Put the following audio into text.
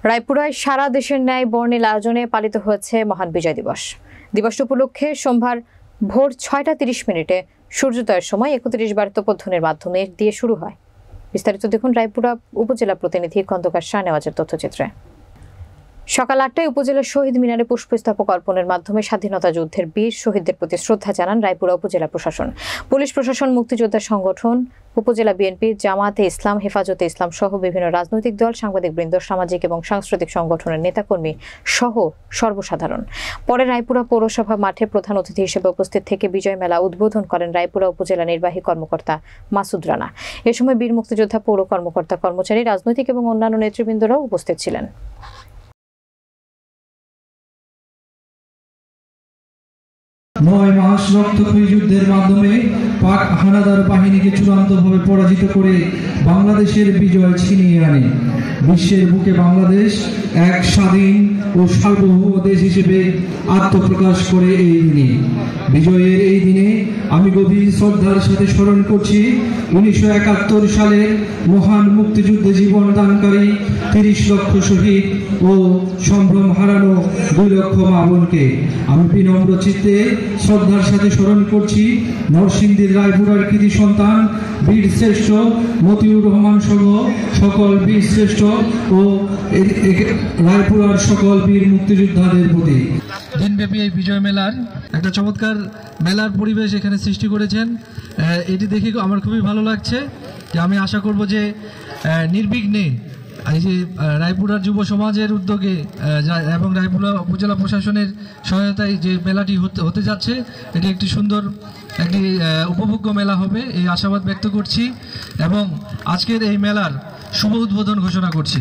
রায়পুরায় সারা দেশের ন্যায় বর্ণিল আয়োজনে পালিত হয়েছে মহান বিজয় দিবস। দিবস উপলক্ষে সোমবার ভোর 6:30 সূর্যোদয়ের সময় 31 বার তোপধ্বনির মাধ্যমে দিয়ে শুরু হয়। বিস্তারিত দেখুন রায়পুরা উপজেলা প্রতিনিধি খন্দকার শাহনেওয়াজের তথ্যচিত্রে। সকাল 8টায় উপজেলার শহীদ মিনারে পুষ্পস্তবক অর্পণের মাধ্যমে স্বাধীনতা যুদ্ধের বীর শহীদদের প্রতি শ্রদ্ধা জানান রায়পুরা উপজেলা প্রশাসন, পুলিশ প্রশাসন, মুক্তিযোদ্ধা সংগঠন, উপজেলা বিএনপি, জামাতে ইসলাম, হেফাজতে ইসলাম সহ বিভিন্ন রাজনৈতিক দল, সাংবাদিকবৃন্দ, সামাজিক এবং সাংস্কৃতিক সংগঠনের নেতাকর্মী সহ সর্বসাধারণ। পরে রায়পুরা পৌরসভা মাঠে প্রধান অতিথি হিসেবে উপস্থিত থেকে বিজয় মেলা উদ্বোধন করেন রায়পুরা উপজেলা নির্বাহী কর্মকর্তা মাসুদ রানা। এ সময় বীর মুক্তিযোদ্ধা, পৌর কর্মকর্তা, কর্মচারী, রাজনৈতিক এবং অন্যান্য নেতৃবৃন্দরাও উপস্থিত ছিলেন। 9 মাস রক্তক্ষয়ী যুদ্ধের মাধ্যমে পাক হানাদার বাহিনীকে চূড়ান্তভাবে পরাজিত করে বাংলাদেশের বিজয় ছিনিয়ে আনে। বিশ্বের বুকে বাংলাদেশ এক স্বাধীন ও সার্বভৌম দেশ হিসেবে আত্মপ্রকাশ করে এই দিনে। বিজয়ের এই দিনে আমি গভীর শ্রদ্ধার সাথে স্মরণ করছি 1971 সালের মহান মুক্তিযুদ্ধে জীবন দানকারী 30 লক্ষ শহীদ ও সম্ভ্রম হারানো 2 লক্ষ মা বোনকে। আমি বিনম্র চিত্তে শ্রদ্ধার সাথে স্মরণ করছি নরসিংদীর রায়পুরার কৃতি সন্তান বীর শ্রেষ্ঠ মতিউর রহমান সহ সকল বীর শ্রেষ্ঠ ও রায়পুরার সকল বীর মুক্তিযোদ্ধাদের প্রতি। দিনব্যাপী এই বিজয় মেলার একটা চমৎকার মেলার পরিবেশ এখানে সৃষ্টি করেছেন। এটি দেখে আমার খুবই ভালো লাগছে। যে আমি আশা করব যে নির্বিঘ্নে এই যে রায়পুরার যুব সমাজের উদ্যোগে এবং রায়পুরা উপজেলা প্রশাসনের সহায়তায় যে মেলাটি হতে যাচ্ছে, এটি একটি সুন্দর একটি উপভোগ্য মেলা হবে এই আশাবাদ ব্যক্ত করছি এবং আজকের এই মেলার শুভ উদ্বোধন ঘোষণা করছি।